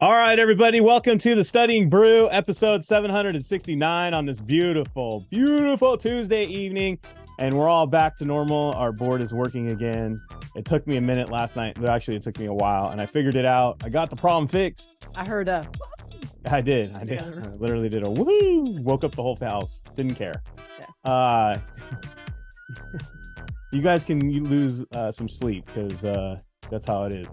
All right, everybody, welcome to the Studying Brew, episode 769 on this beautiful, beautiful Tuesday evening. And we're all back to normal. Our board is working again. It took me a minute last night. Actually, it took me a while, and I figured it out. I got the problem fixed. I heard a... I did. I literally did a woo. Woke up the whole house. Didn't care. Yeah. You guys can lose some sleep because that's how it is.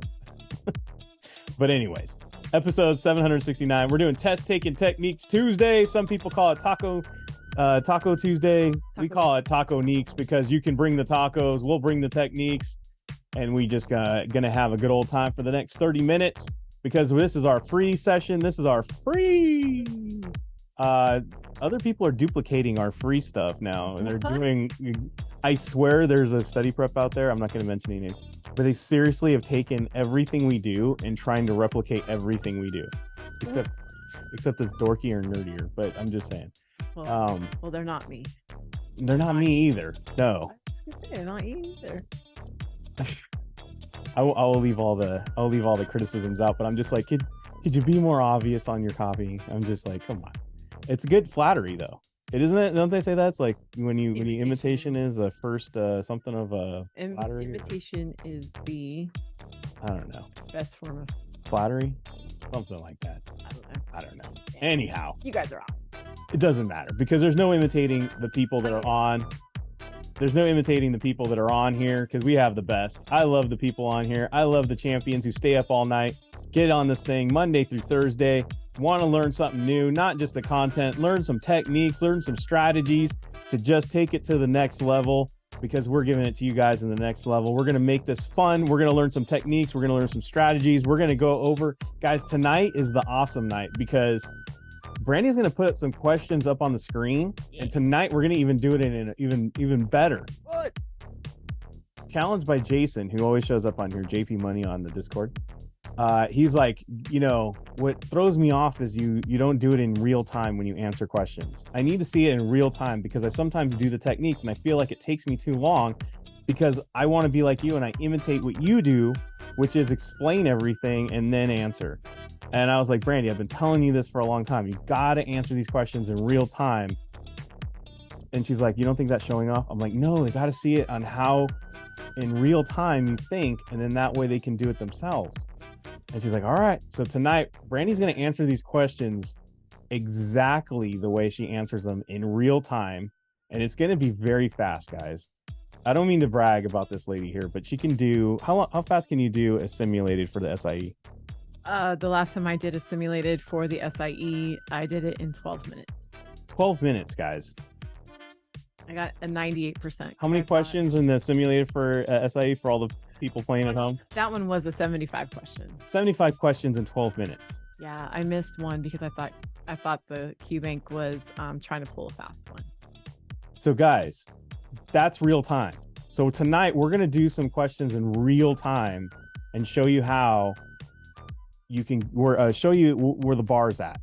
But anyways, episode 769. We're doing test taking techniques Tuesday. Some people call it Taco Tuesday. We call it Taco Neeks because you can bring the tacos. We'll bring the techniques, and we just gonna have a good old time for the next 30 minutes because this is our free session. This is our free. Other people are duplicating our free stuff now, and they're doing. I swear, there's a study prep out there. I'm not going to mention any names, but they seriously have taken everything we do and trying to replicate everything we do, except it's dorky or nerdier. But I'm just saying. Well, they're not me. They're not me either. No. I was gonna say they're not you either. I'll leave all the criticisms out, but I'm just like, could you be more obvious on your copy? I'm just like, come on. It's good flattery though. It isn't it? Don't they say that's like when imitation is a first something of a flattery? Imitation is the I don't know. Best form of flattery, something like that. I don't know. Yeah. Anyhow, you guys are awesome. It doesn't matter because there's no imitating the people that are on. There's no imitating the people that are on here because we have the best. I love the people on here. I love the champions who stay up all night, get on this thing Monday through Thursday. Want to learn something new, not just the content, learn some techniques, learn some strategies to just take it to the next level because we're giving it to you guys in the next level. We're going to make this fun. We're going to learn some techniques. We're going to learn some strategies. We're going to go over, guys, tonight is the awesome night because Brandy's going to put some questions up on the screen. And tonight we're going to even do it in an even better. What? Challenged by Jason, who always shows up on here, JP Money on the Discord. He's like, what throws me off is you don't do it in real time when you answer questions. I need to see it in real time because I sometimes do the techniques and I feel like it takes me too long because I want to be like you and I imitate what you do, which is explain everything and then answer. And I was like, Brandy, I've been telling you this for a long time. You got to answer these questions in real time. And she's like, you don't think that's showing off? I'm like, no, they got to see it on how in real time you think, and then that way they can do it themselves. And she's like, all right. So tonight, Brandy's going to answer these questions exactly the way she answers them in real time. And it's going to be very fast, guys. I don't mean to brag about this lady here, but she can do, how fast can you do a simulated for the SIE? The last time I did a simulated for the SIE, I did it in 12 minutes. 12 minutes, guys. I got a 98%. How many questions in the simulated for SIE for all the people playing at home? That one was a 75 question. 75 questions in 12 minutes. Yeah, I missed one because I thought the Q Bank was trying to pull a fast one. So guys, that's real time. So tonight we're going to do some questions in real time and show you how you can show you where the bar is at.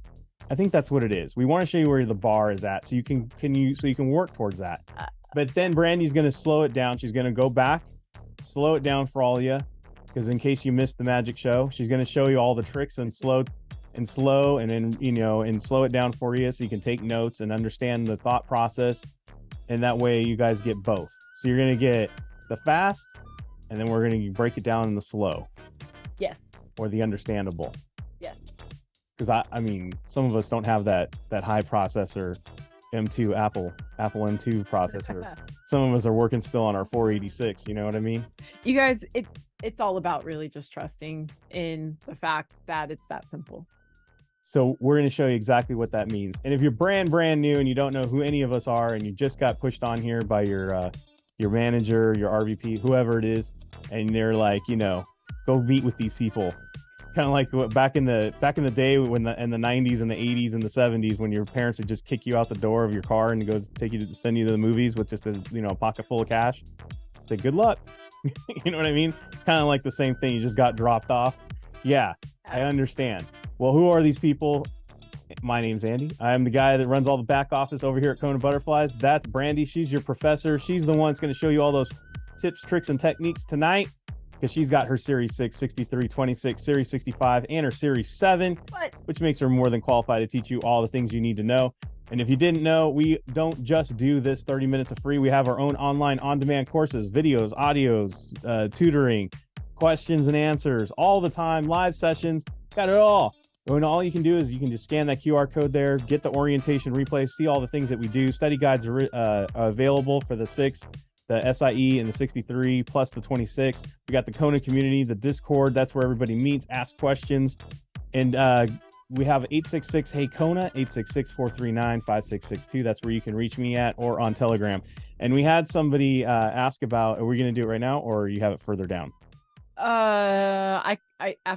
I think that's what it is. We want to show you where the bar is at so you can work towards that. But then Brandy's going to slow it down. She's going to go back, slow it down for all of you, because in case you missed the magic show, she's going to show you all the tricks and slow and slow it down for you so you can take notes and understand the thought process. And that way you guys get both. So you're going to get the fast, and then we're going to break it down in the slow. Yes. Or the understandable. Yes. Because I mean, some of us don't have that high processor M2 Apple M2 processor. Some of us are working still on our 486. You know what I mean? You guys, it's all about really just trusting in the fact that it's that simple. So we're going to show you exactly what that means. And if you're brand new and you don't know who any of us are, and you just got pushed on here by your manager, your RVP, whoever it is, and they're like, go meet with these people. Kind of like back in the day when in the 90s and the 80s and the 70s when your parents would just kick you out the door of your car and go send you to the movies with just a pocket full of cash. Say good luck. You know what I mean? It's kind of like the same thing. You just got dropped off. Yeah, I understand. Well, who are these people? My name's Andy. I am the guy that runs all the back office over here at KonaButterflyz. That's Brandy. She's your professor. She's the one that's going to show you all those tips, tricks, and techniques tonight. because she's got her Series 6, 63, 26, Series 65, and her Series 7, which makes her more than qualified to teach you all the things you need to know. And if you didn't know, we don't just do this 30 minutes of free. We have our own online on-demand courses, videos, audios, tutoring, questions and answers all the time, live sessions, got it all. And all you can do is you can just scan that QR code there, get the orientation replay, see all the things that we do. Study guides are available for the 6, the SIE, and the 63, plus the 26. We got the Kona community, the Discord. That's where everybody meets, asks questions. And we have 866 Hey Kona, 866-439-5662. That's where you can reach me at, or on Telegram. And we had somebody ask about, are we going to do it right now, or you have it further down? I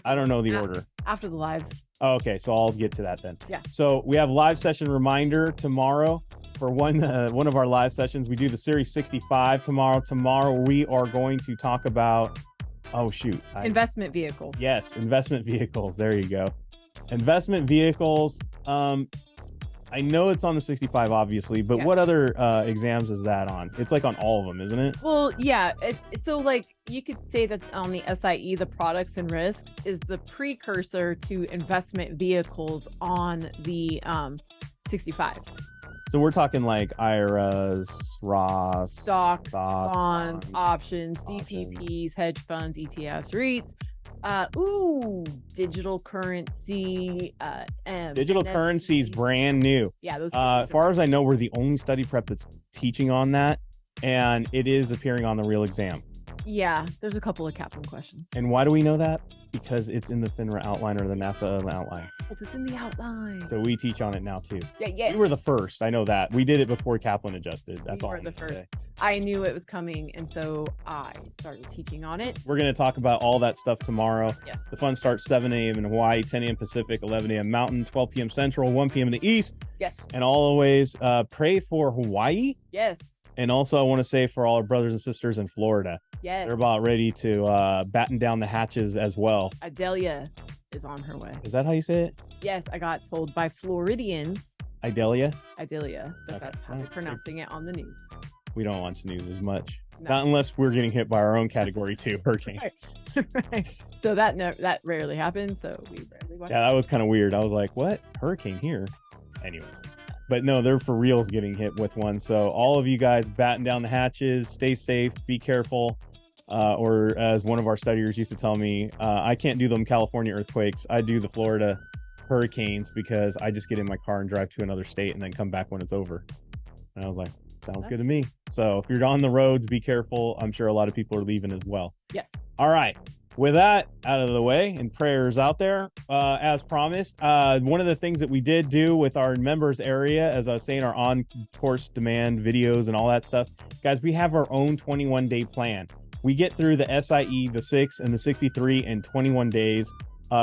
don't know the order. After the lives. Oh, okay, so I'll get to that then. Yeah. So we have live session reminder tomorrow for one of our live sessions. We do the Series 65 tomorrow. Tomorrow we are going to talk about, investment vehicles. Yes, investment vehicles. There you go. Investment vehicles. I know it's on the 65, obviously, but what other exams is that on? It's like on all of them, isn't it? Well, yeah. So like you could say that on the SIE, the products and risks is the precursor to investment vehicles on the 65. So we're talking like IRAs, Roths, stocks, bonds, options, CPPs, hedge funds, ETFs, REITs. Digital currency. Digital currency is brand new. Yeah, those. As far as I know, we're the only study prep that's teaching on that, and it is appearing on the real exam. Yeah, there's a couple of Kaplan questions. And why do we know that? Because it's in the FINRA outline or the NASA outline. Yes, it's in the outline. So we teach on it now too. Yeah. We were the first. I know that. We did it before Kaplan adjusted. That's all. We were the first. I knew it was coming, and so I started teaching on it. We're going to talk about all that stuff tomorrow. Yes. The fun starts 7 a.m. in Hawaii, 10 a.m. Pacific, 11 a.m. Mountain, 12 p.m. Central, 1 p.m. in the East. Yes. And always pray for Hawaii. Yes. And also I want to say for all our brothers and sisters in Florida. Yes. They're about ready to batten down the hatches as well. Idalia is on her way. Is that how you say it? Yes, I got told by Floridians. Idalia, that's how they're pronouncing it on the news. We don't watch news as much. No. Not unless we're getting hit by our own category 2 hurricane. Right. So that rarely happens. So we rarely watch. Yeah, that was kind of weird. I was like, what? Hurricane here? Anyways. But no, they're for reals getting hit with one. So all of you guys batten down the hatches, stay safe, be careful. Or as one of our studiers used to tell me, I can't do them California earthquakes. I do the Florida hurricanes because I just get in my car and drive to another state and then come back when it's over. And I was like, sounds good to me. So if you're on the roads, be careful. I'm sure a lot of people are leaving as well. Yes. All right. With that out of the way and prayers out there, as promised, one of the things that we did do with our members area, as I was saying, our on-course demand videos and all that stuff, guys, we have our own 21-day plan. We get through the SIE, the 6, and the 63 in 21 days.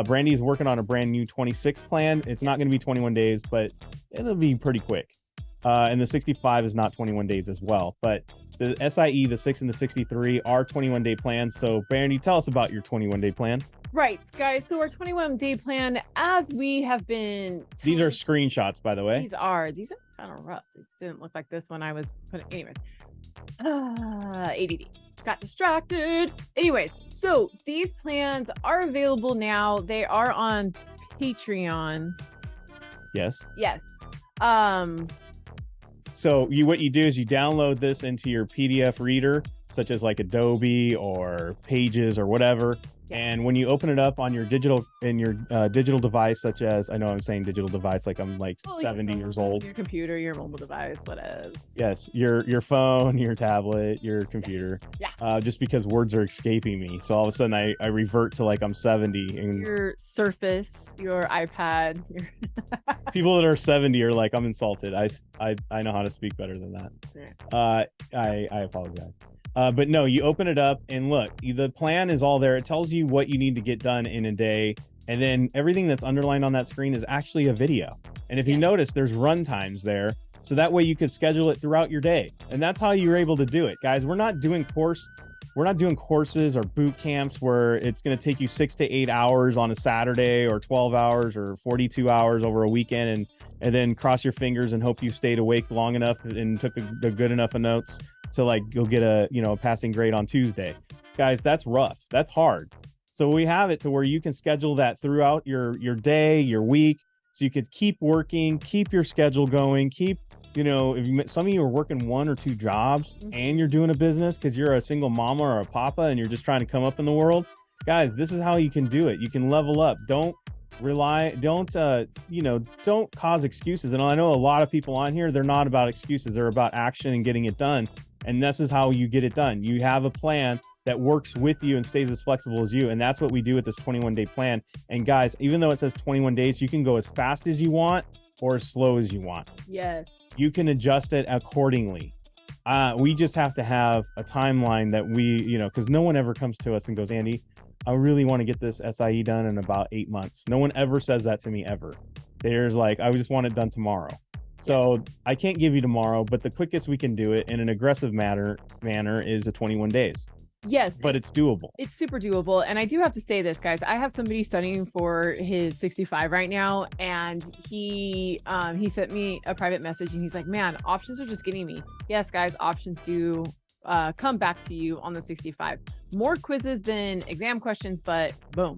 Brandy's working on a brand new 26 plan. It's not going to be 21 days, but it'll be pretty quick. And the 65 is not 21 days as well. But the SIE, the 6, and the 63 are 21-day plans. So, Brandy, tell us about your 21-day plan. Right, guys. So our 21-day plan, as we have been... These are screenshots, by the way. These are kind of rough. These didn't look like this when I was putting... Anyways. ADD. Got distracted. Anyways, so these plans are available now. They are on Patreon. Yes. So what you do is you download this into your PDF reader, such as like Adobe or Pages or whatever. And when you open it up on your digital device, such as, I know I'm saying digital device like I'm like 70 years old. Your computer, your mobile device, whatever. Yes, your phone, your tablet, your computer. Yeah. Just because words are escaping me, so all of a sudden I revert to like I'm 70. And your Surface, your iPad. People that are 70 are like, I'm insulted. I know how to speak better than that. Yeah. I apologize. But no, you open it up and look, the plan is all there. It tells you what you need to get done in a day. And then everything that's underlined on that screen is actually a video. And if you notice, there's run times there. So that way you could schedule it throughout your day. And that's how you're able to do it. Guys, we're not doing courses or boot camps where it's going to take you 6 to 8 hours on a Saturday or 12 hours or 42 hours over a weekend and then cross your fingers and hope you stayed awake long enough and took a good enough of notes to like go get a passing grade on Tuesday. Guys, that's rough. That's hard. So we have it to where you can schedule that throughout your day, your week, so you could keep working, keep your schedule going, keep, you know, if you, some of you are working 1 or 2 jobs and you're doing a business because you're a single mama or a papa and you're just trying to come up in the world. Guys, this is how you can do it. You can level up. Don't don't cause excuses. And I know a lot of people on here, they're not about excuses. They're about action and getting it done. And this is how you get it done. You have a plan that works with you and stays as flexible as you. And that's what we do with this 21-day plan. And guys, even though it says 21 days, you can go as fast as you want or as slow as you want. Yes. You can adjust it accordingly. We just have to have a timeline that we, because no one ever comes to us and goes, Andy, I really want to get this SIE done in about 8 months. No one ever says that to me ever. There's like, I just want it done tomorrow. So I can't give you tomorrow, but the quickest we can do it in an aggressive manner is the 21 days. Yes. But it's doable. It's super doable. And I do have to say this, guys. I have somebody studying for his 65 right now. And he sent me a private message and he's like, man, options are just getting me. Yes, guys, options do come back to you on the 65. More quizzes than exam questions, but boom.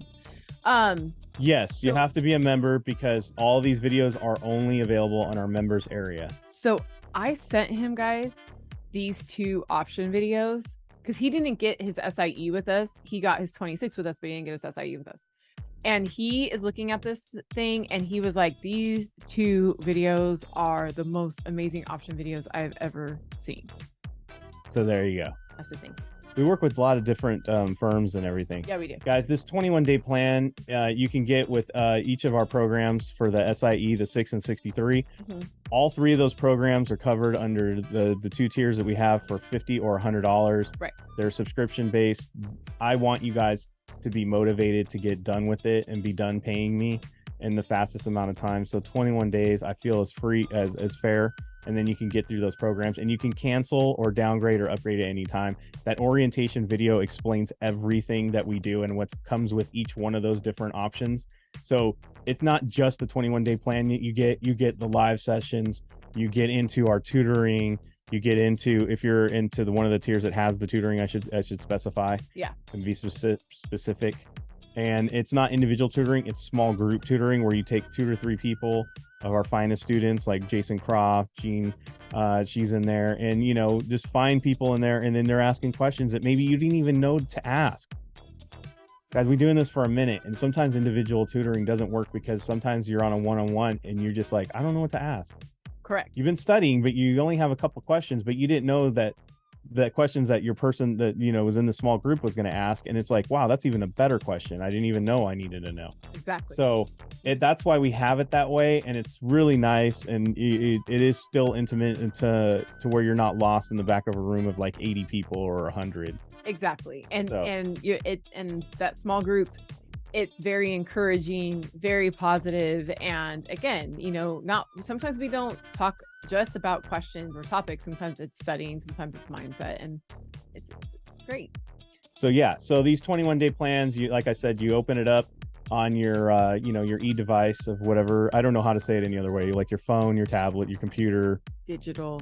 Yes, you have to be a member because all these videos are only available on our members area. So I sent him, guys, these 2 option videos because he didn't get his SIE with us. He got his 26 with us, but he didn't get his SIE with us. And he is looking at this thing and he was like, these 2 videos are the most amazing option videos I've ever seen. So there you go. That's the thing. We work with a lot of different firms and everything. Yeah, we do. Guys, this 21-day plan you can get with each of our programs for the SIE, the 6 and 63. All 3 of those programs are covered under the 2 tiers that we have for $50 or $100. Right. They're subscription based. I want you guys to be motivated to get done with it and be done paying me in the fastest amount of time. So 21 days I feel is free as fair. And then you can get through those programs and you can cancel or downgrade or upgrade at any time. That orientation video explains everything that we do and what comes with each one of those different options. So it's not just the 21-day plan that you get the live sessions, you get into our tutoring, you get into, if you're into one of the tiers that has the tutoring, I should specify. Yeah. And be specific. And it's not individual tutoring, it's small group tutoring where you take 2 to 3 people of our finest students like Jason Croft, Jean, she's in there, and just find people in there and then they're asking questions that maybe you didn't even know to ask. Guys, we're doing this for a minute and sometimes individual tutoring doesn't work because sometimes you're on a one-on-one and you're just like, I don't know what to ask. Correct. You've been studying, but you only have a couple questions, but you didn't know that the questions that your person that was in the small group was going to ask, and it's like, wow, that's even a better question. I didn't even know I needed to know. Exactly. So that's why we have it that way, and it's really nice, and it is still intimate and to where you're not lost in the back of a room of like 80 people or 100. Exactly. And that small group, it's very encouraging, very positive. And again, not sometimes we don't talk just about questions or topics. Sometimes it's studying, sometimes it's mindset, and it's great. So yeah, so these 21-day plans, like I said, you open it up on your your e-device of whatever, I don't know how to say it any other way, like your phone, your tablet, your computer, digital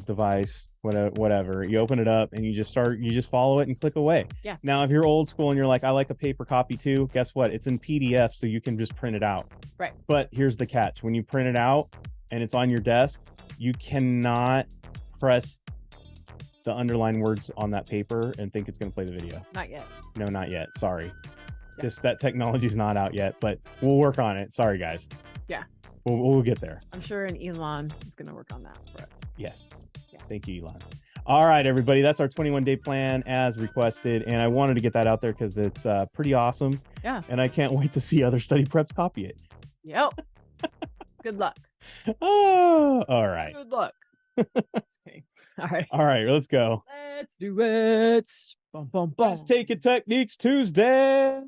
device, whatever. You open it up and you just follow it and click away. Yeah. Now, if you're old school and you're like, I like a paper copy too, guess what? It's in PDF, so you can just print it out. Right. But here's the catch. When you print it out and it's on your desk, you cannot press the underlined words on that paper and think it's going to play the video. Not yet. No, not yet. Sorry. Yeah. Just that technology's not out yet, but we'll work on it. Sorry, guys. Yeah. We'll get there. I'm sure Elon is going to work on that for us. Yes. Yeah. Thank you, Elon. All right, everybody. That's our 21-day plan as requested. And I wanted to get that out there because it's pretty awesome. Yeah. And I can't wait to see other study preps copy it. Yep. Good luck. Oh, all right. Good luck. Just kidding. All right. All right, let's go. Let's do it. Bum, bum, bum. Let's take it Techniques Tuesday.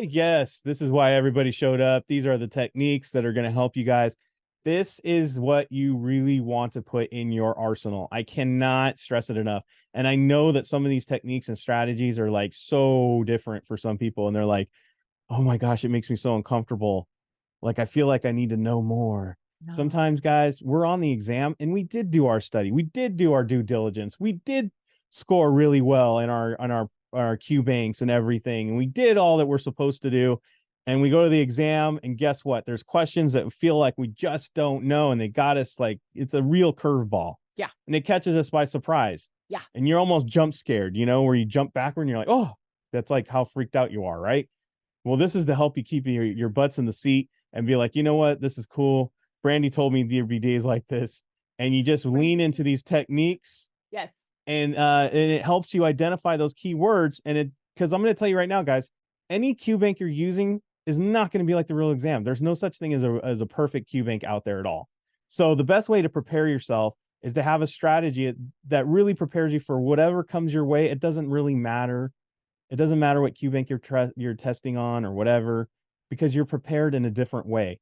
Yes, this is why everybody showed up. These are the techniques that are going to help you guys. This is what you really want to put in your arsenal. I cannot stress it enough. And I know that some of these techniques and strategies are like so different for some people. And they're like, oh my gosh, it makes me so uncomfortable. Like, I feel like I need to know more. No. Sometimes, guys, we're on the exam and we did do our study. We did do our due diligence. We did score really well in our Q banks and everything, and we did all that we're supposed to do, and we go to the exam, and guess what? There's questions that feel like we just don't know, and they got us like it's a real curveball. Yeah. And it catches us by surprise. Yeah. And you're almost jump scared, where you jump backward and you're like, oh, that's like how freaked out you are, right? Well, this is to help you keep your butts in the seat and be like, you know what? This is cool. Brandy told me there'd be days like this. And you just lean into these techniques. Yes. And it helps you identify those key words. And because I'm going to tell you right now, guys, any Q bank you're using is not going to be like the real exam. There's no such thing as a perfect Q bank out there at all. So the best way to prepare yourself is to have a strategy that really prepares you for whatever comes your way. It doesn't really matter. It doesn't matter what Q bank you're testing on or whatever, because you're prepared in a different way.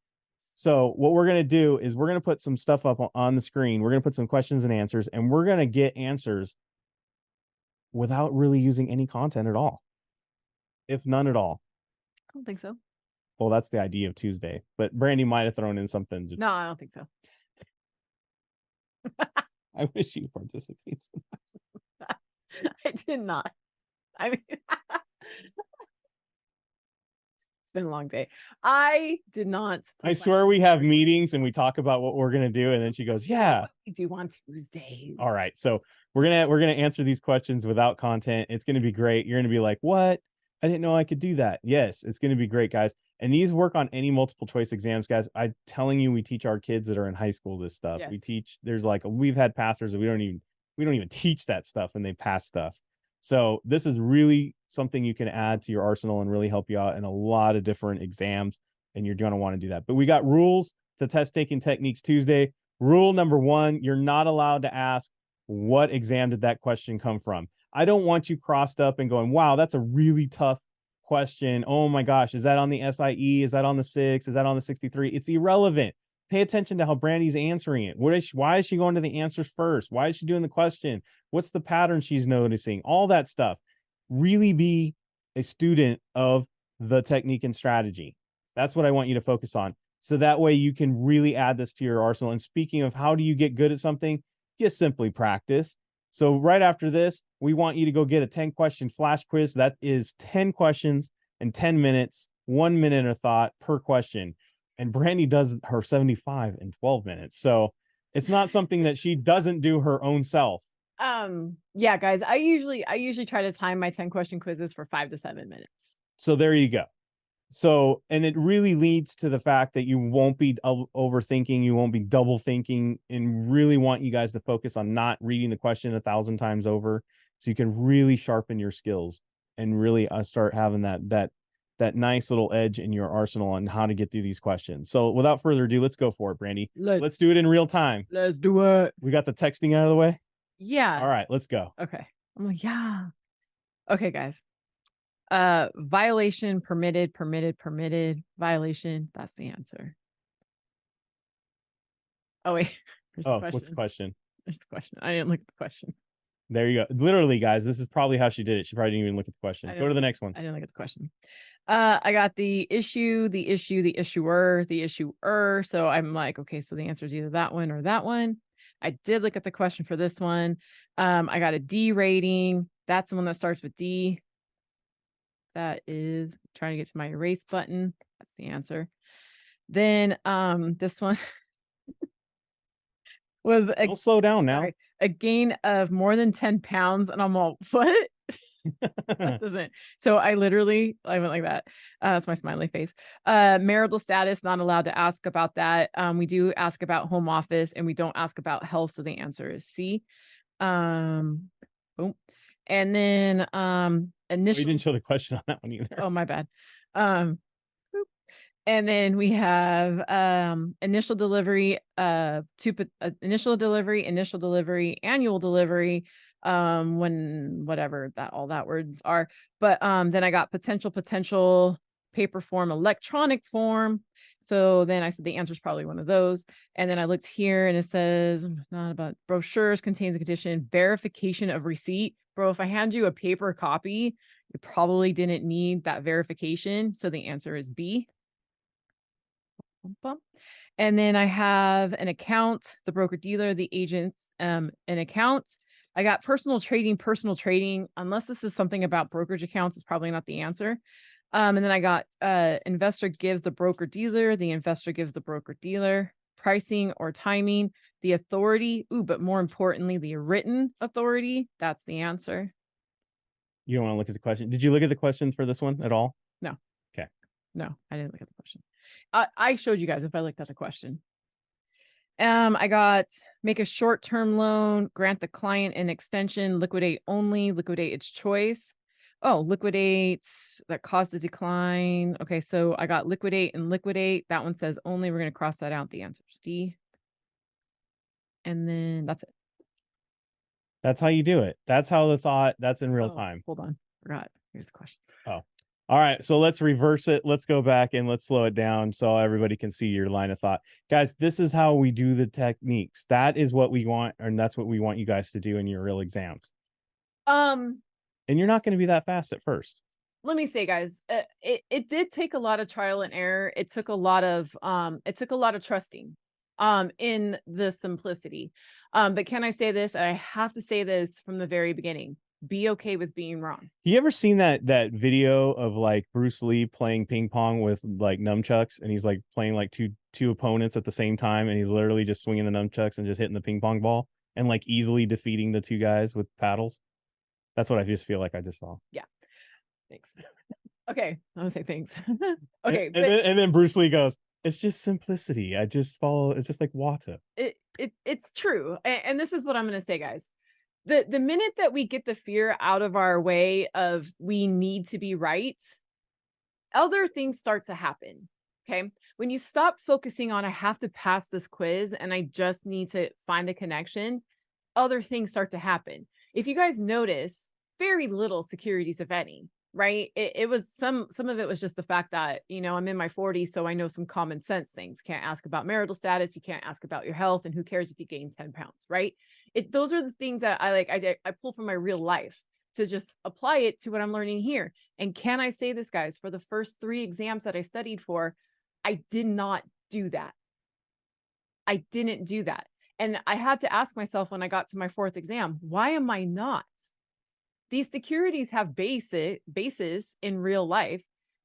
So what we're going to do is we're going to put some stuff up on the screen. We're going to put some questions and answers, and we're going to get answers without really using any content at all, if none at all. I don't think so. Well, that's the idea of Tuesday, but Brandy might have thrown in something. No, I don't think so. I wish you participate. I did not. I mean, it's been a long day. I did not. I swear we have meetings and we talk about what we're gonna do, and then she goes, "Yeah, we do on Tuesdays." All right, so we're gonna answer these questions without content. It's gonna be great. You're gonna be like, "What? I didn't know I could do that." Yes, it's gonna be great, guys. And these work on any multiple choice exams, guys. I'm telling you, we teach our kids that are in high school this stuff. Yes. We teach. We've had pastors that we don't even teach that stuff, and they pass stuff. So this is really something you can add to your arsenal and really help you out in a lot of different exams, and you're gonna want to do that. But we got rules to test taking techniques Tuesday. Rule number 1, you're not allowed to ask, what exam did that question come from? I don't want you crossed up and going, wow, that's a really tough question. Oh my gosh, is that on the SIE? Is that on the 6? Is that on the 63? It's irrelevant. Pay attention to how Brandy's answering it. Why is she going to the answers first? Why is she doing the question? What's the pattern she's noticing? All that stuff. Really be a student of the technique and strategy. That's what I want you to focus on. So that way you can really add this to your arsenal. And speaking of how do you get good at something, just simply practice. So right after this, we want you to go get a 10-question flash quiz. That is 10 questions in 10 minutes, 1 minute of thought per question. And Brandy does her 75 in 12 minutes. So it's not something that she doesn't do her own self. Yeah, guys, I usually try to time my 10-question quizzes for 5 to 7 minutes. So there you go. So, and it really leads to the fact that you won't be overthinking, you won't be double thinking, and really want you guys to focus on not reading the question 1,000 times over, so you can really sharpen your skills and really start having that nice little edge in your arsenal on how to get through these questions. So without further ado, let's go for it, Brandy. Let's do it in real time. Let's do it. We got the texting out of the way? Yeah. All right, let's go. Okay. I'm like, yeah. Okay, guys. Violation, permitted, violation. That's the answer. Oh, wait. What's the question? There's the question. I didn't look at the question. There you go. Literally, guys, this is probably how she did it. She probably didn't even look at the question. Go to the next one. I didn't look at the question. I got the issue, the issuer, the issuer. So I'm like, okay, so the answer is either that one or that one. I did look at the question for this one. I got a D rating. That's the one that starts with D. That is trying to get to my erase button. That's the answer. Then this one was don't slow down now. A gain of more than 10 pounds. And I'm all, what? That doesn't. So I went like that. That's my smiley face. Marital status, not allowed to ask about that. We do ask about home office, and we don't ask about health. So the answer is C. Boom. And then initial. You didn't show the question on that one either. Oh, my bad. And then we have initial delivery, initial delivery, annual delivery, when whatever all that words are. But then I got potential, paper form, electronic form. So then I said the answer is probably one of those. And then I looked here and it says not about brochures, contains a condition, verification of receipt. Bro, if I hand you a paper copy, you probably didn't need that verification. So the answer is B. And then I have an account, the broker dealer, the agent, an account. I got personal trading. Unless this is something about brokerage accounts, it's probably not the answer. And then I got investor gives the broker dealer, the investor gives the broker dealer, pricing or timing, the authority. Ooh, but more importantly, the written authority. That's the answer. You don't want to look at the question. Did you look at the questions for this one at all? No. Okay. No, I didn't look at the question. I showed you guys if I looked at the question. I got make a short-term loan, grant the client an extension, liquidate only, liquidate its choice. Oh, liquidate that caused the decline. Okay, so I got liquidate and liquidate. That one says only. We're going to cross that out. The answer is D. And then that's it. That's how you do it. That's how the thought, that's in real time. Hold on. Forgot. Here's the question. Oh, all right. So let's reverse it. Let's go back and let's slow it down so everybody can see your line of thought. Guys, this is how we do the techniques. That is what we want, and that's what we want you guys to do in your real exams. And you're not going to be that fast at first. Let me say, guys, it did take a lot of trial and error. It took a lot of trusting in the simplicity. But can I say this? I have to say this from the very beginning. Be okay with being wrong. You ever seen that video of like Bruce Lee playing ping pong with like nunchucks, and he's like playing like two opponents at the same time, and he's literally just swinging the nunchucks and just hitting the ping pong ball and like easily defeating the two guys with paddles? That's what I just feel like I just saw. Yeah. Thanks. Okay, I'm gonna say thanks. Okay, and then Bruce Lee goes, "It's just simplicity. I just follow. It's just like water." It's true, and this is what I'm gonna say, guys. The minute that we get the fear out of our way of we need to be right, other things start to happen. Okay. When you stop focusing on I have to pass this quiz and I just need to find a connection, other things start to happen. If you guys notice, very little securities, if any, right? It was some of it was just the fact that, I'm in my 40s, so I know some common sense things. Can't ask about marital status, you can't ask about your health, and who cares if you gain 10 pounds, right? Those are the things that I pull from my real life to just apply it to what I'm learning here. And can I say this, guys, for the first 3 exams that I studied for, I did not do that. I didn't do that. And I had to ask myself when I got to my 4th exam, why am I not? These securities have bases in real life.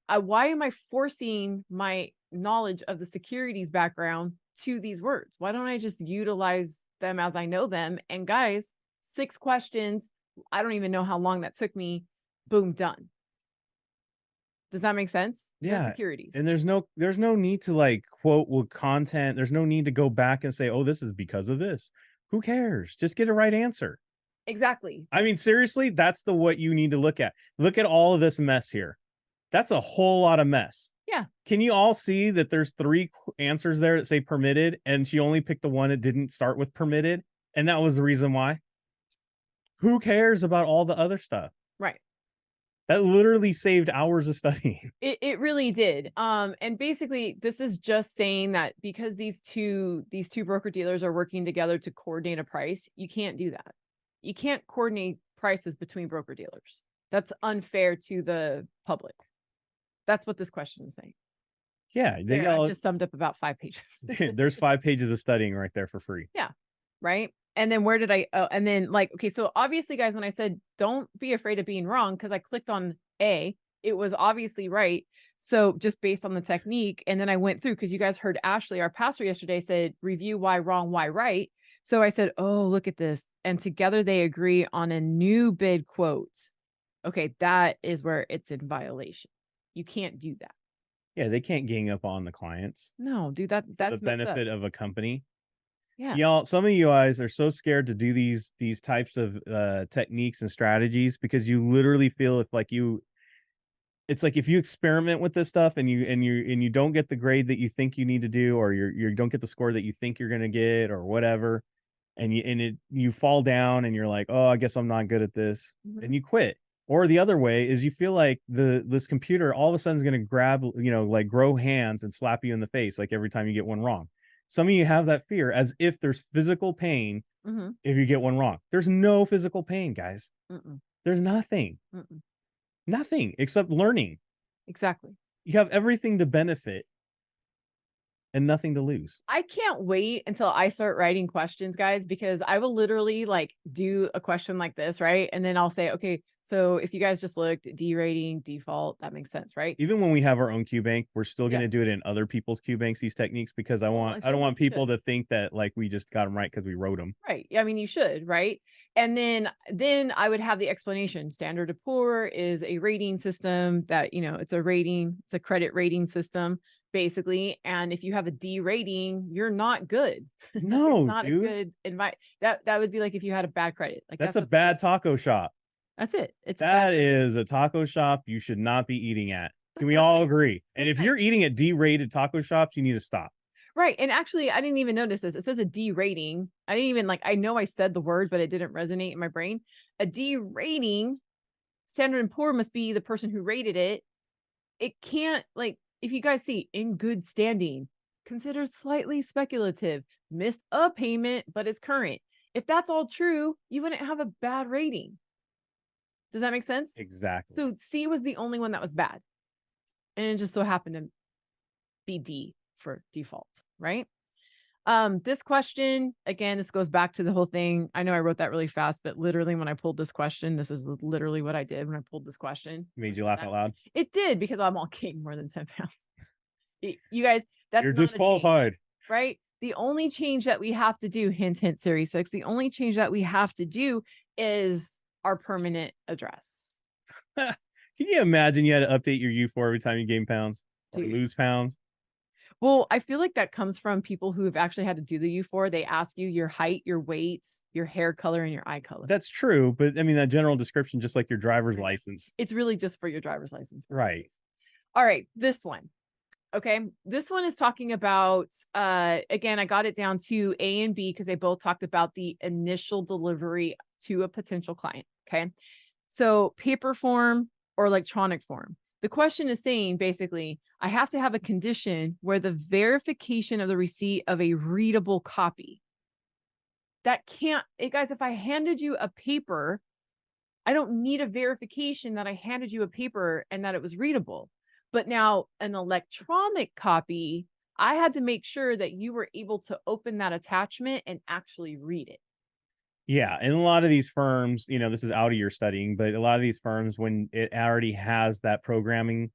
Why am I forcing my knowledge of the securities background to these words? Why don't I just utilize them as I know them? And guys, 6 questions. I don't even know how long that took me. Boom, done. Does that make sense? Yeah. Securities. And there's no need to like quote with content. There's no need to go back and say, oh, this is because of this. Who cares? Just get a right answer. Exactly. I mean, seriously, that's what you need to look at. Look at all of this mess here. That's a whole lot of mess. Yeah. Can you all see that there's 3 answers there that say permitted, and she only picked the one that didn't start with permitted? And that was the reason why. Who cares about all the other stuff? Right. That literally saved hours of studying. It really did. And basically this is just saying that because these two broker dealers are working together to coordinate a price, you can't do that. You can't coordinate prices between broker dealers. That's unfair to the public. That's what this question is saying. Yeah, I just summed up about 5 pages. There's 5 pages of studying right there for free. Yeah. Right. And then where did and then okay, so obviously, guys, when I said don't be afraid of being wrong, because I clicked on A, it was obviously right. So just based on the technique, and then I went through, because you guys heard Ashley, our pastor yesterday, said review why wrong, why right. So I said, oh, look at this. And together they agree on a new bid quote. Okay, that is where it's in violation. You can't do that. Yeah, they can't gang up on the clients. No, dude, that's the benefit of a company. Yeah. Y'all, some of you guys are so scared to do these types of techniques and strategies because you literally feel it's like if you experiment with this stuff and you don't get the grade that you think you need to do, or you don't get the score that you think you're going to get or whatever, and you fall down and you're like, oh, I guess I'm not good at this, and you quit. Or the other way is you feel like this computer all of a sudden is going to grab, like grow hands and slap you in the face like every time you get one wrong. Some of you have that fear as if there's physical pain if you get one wrong. There's no physical pain, guys. There's nothing. Nothing except learning. Exactly. You have everything to benefit. and nothing to lose. I can't wait until I start writing questions, guys, because I will literally like do a question like this, right? And then I'll say, okay, so if you guys just looked, D rating, default, that makes sense, right? Even when we have our own Q bank, we're still Yeah. going to do it in other people's Q banks, these techniques, because I Well, I don't feel like want you people should. to think that like we just got them right because we wrote them. Right. I mean, you should, right? And then I would have the explanation. Standard to poor is a rating system that, you know, it's a rating, it's a credit rating system, basically. And if you have a D rating, you're not good. It's No, not a dude, good that would be like if you had a bad credit. Like that's that's a what this bad is. taco shop. That's it. It's a bad That credit. is a taco shop you should not be eating at. Can we all agree? And if you're Right. eating at D-rated taco shops, you need to stop. Right. And actually, I didn't even notice this. It says a D rating. I didn't even like, I know I said the word, but it didn't resonate in my brain. A D rating, Standard and Poor must be the person who rated it. It can't, like, if you guys see in good standing, considered slightly speculative, missed a payment, but is current. If that's all true, you wouldn't have a bad rating. Does that make sense? Exactly. So C was the only one that was bad. And it just so happened to be D for default, right? This question, again, this goes back to the whole thing. I know I wrote that really fast, but literally when I pulled this question, this is literally what I did when I pulled this question. Made you laugh out loud. It did, because I'm all king more than 10 pounds. You guys, that's You're not a change, disqualified. right? The only change that we have to do, hint, hint, series 6, the only change that we have to do is our permanent address. Can you imagine you had to update your U4 every time you gain pounds or Dude. lose pounds? Well, I feel like that comes from people who have actually had to do the U4. They ask you your height, your weight, your hair color, and your eye color. That's true, but I mean that general description, just like your driver's Right. license. It's really just for your driver's license purposes. Right. All right, this one. Okay, this one is talking about, again, I got it down to A and B because they both talked about the initial delivery to a potential client. Okay, so paper form or electronic form. The question is saying basically, I have to have a condition where the verification of the receipt of a readable copy. That can't, guys, if I handed you a paper, I don't need a verification that I handed you a paper and that it was readable. But now an electronic copy, I had to make sure that you were able to open that attachment and actually read it. Yeah, and a lot of these firms, you know, this is out of your studying, but a lot of these firms, when it already has that programming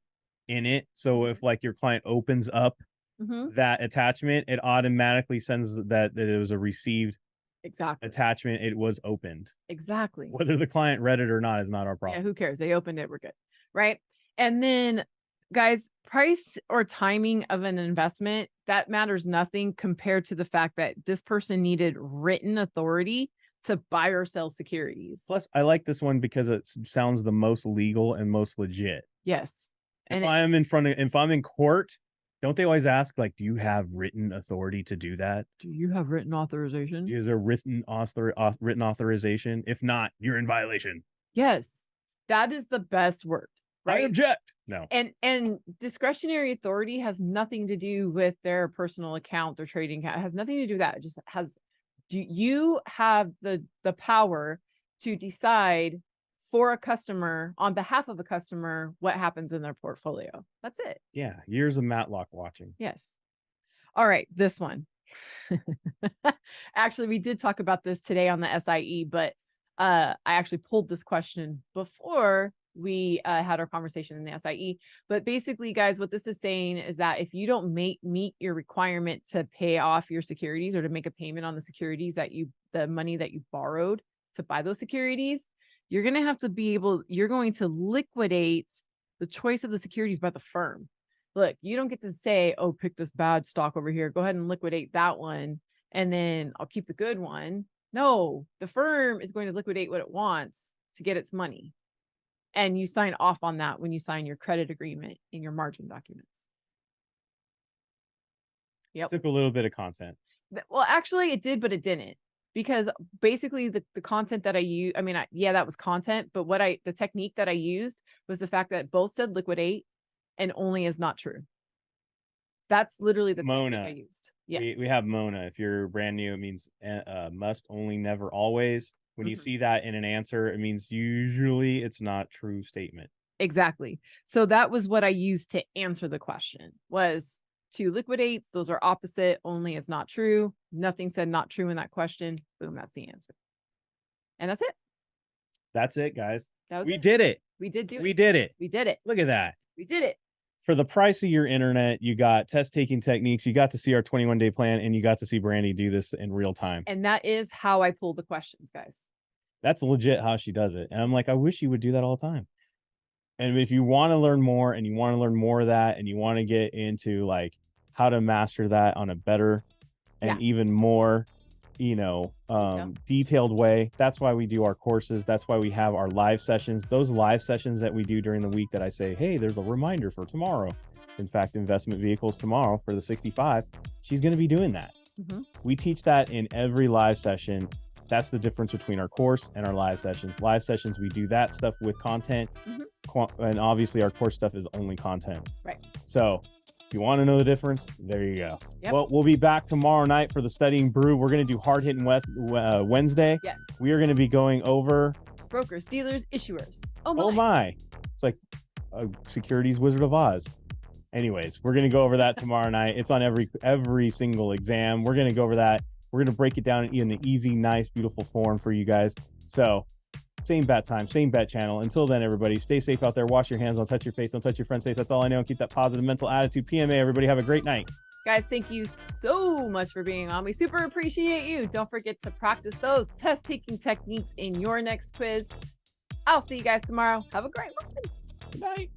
in it, so if like your client opens up that attachment, it automatically sends that it was a received Exactly. attachment. It was opened. Exactly. Whether the client read it or not is not our Yeah, problem. who cares? They opened it, we're good. Right. And then, guys, price or timing of an investment, that matters nothing compared to the fact that this person needed written authority to buy or sell securities. Plus, I like this one because it sounds the most legal and most legit. Yes. If I'm in court, don't they always ask, like, do you have written authority to do that? Do you have written authorization? Is there written authorization? If not, you're in violation. Yes. That is the best word, I right? object. No. And discretionary authority has nothing to do with their personal account, their trading account. It has nothing to do with that. It just has, do you have the power to decide for a customer, on behalf of a customer, what happens in their portfolio? That's it. Yeah, years of Matlock watching. Yes. All right, this one. Actually, we did talk about this today on the SIE, but I actually pulled this question before we had our conversation in the SIE. But basically, guys, what this is saying is that if you don't meet your requirement to pay off your securities or to make a payment on the securities that the money that you borrowed to buy those securities, you're going to have to you're going to liquidate the choice of the securities by the firm. Look, you don't get to say, oh, pick this bad stock over here. Go ahead and liquidate that one, and then I'll keep the good one. No, the firm is going to liquidate what it wants to get its money. And you sign off on that when you sign your credit agreement in your margin documents. Yep. Took a little bit of content. Well, actually, it did, but it didn't. Because basically the content that I use, yeah, that was content, but the technique that I used was the fact that both said liquidate and only is not true. That's literally the technique I used. Yes. We have Mona. If you're brand new, it means must, only, never, always. When you see that in an answer, it means usually it's not true statement. Exactly. So that was what I used to answer the question, was 2 liquidates. Those are opposite. Only is not true. Nothing said not true in that question. Boom, that's the answer. And that's it. That's it, guys. That was We it. did it. We did do it. We did it. We did it. Look at that. We did it. For the price of your internet, you got test taking techniques, you got to see our 21-day plan, and you got to see Brandi do this in real time. And that is how I pull the questions, guys. That's legit how she does it. And I'm like, I wish you would do that all the time. And if you want to learn more and you want to learn more of that and you want to get into like how to master that on a better and even more, detailed way, that's why we do our courses. That's why we have our live sessions. Those live sessions that we do during the week that I say, hey, there's a reminder for tomorrow. In fact, investment vehicles tomorrow for the 65. She's going to be doing that. We teach that in every live session. That's the difference between our course and our live sessions. Live sessions, we do that stuff with content. And obviously our course stuff is only content. Right. So if you want to know the difference, there you go. Yep. Well, we'll be back tomorrow night for the Studying Brew. We're going to do Hard Hitting Wednesday. Yes. We are going to be going over brokers, dealers, issuers. Oh my. It's like a securities Wizard of Oz. Anyways, we're going to go over that tomorrow night. It's on every single exam. We're going to go over that. We're going to break it down in an easy, nice, beautiful form for you guys. So same bat time, same bat channel. Until then, everybody, stay safe out there. Wash your hands. Don't touch your face. Don't touch your friend's face. That's all I know. Keep that positive mental attitude. PMA, everybody. Have a great night. Guys, thank you so much for being on. We super appreciate you. Don't forget to practice those test-taking techniques in your next quiz. I'll see you guys tomorrow. Have a great one. Good night.